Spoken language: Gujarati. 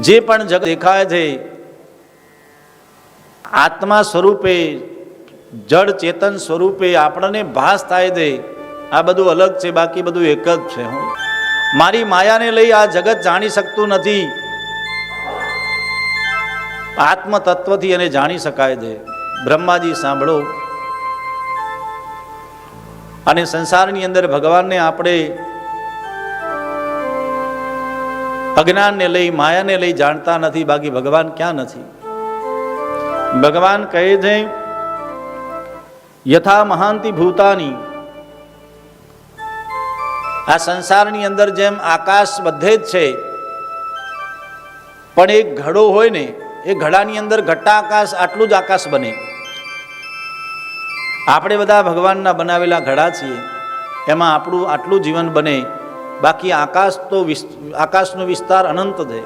જે પણ જગત દેખાય છે આત્મા સ્વરૂપે, જડ ચેતન સ્વરૂપે આપણને ભાસ થાય છે, આ બધું અલગ છે, બાકી બધું એક જ છે. મારી માયાને લઈ આ જગત જાણી શકતું નથી, આત્મ તત્વથી એને જાણી શકાય છે. બ્રહ્માજી સાંભળો, અને સંસારની અંદર ભગવાનને આપણે અજ્ઞાનને લઈ, માયાને લઈ જાણતા નથી, બાકી ભગવાન ક્યાં નથી. ભગવાન કહે છે યથા મહાંતિ ભૂતાની, આ સંસારની અંદર જેમ આકાશ બધે જ છે, પણ એક ઘડો હોય ને, એ ઘડાની અંદર ઘટા આકાશ, આટલું જ આકાશ બને. આપણે બધા ભગવાનના બનાવેલા ઘડા છીએ, એમાં આપણું આટલું જીવન બને, બાકી આકાશ તો આકાશનો વિસ્તાર અનંત છે.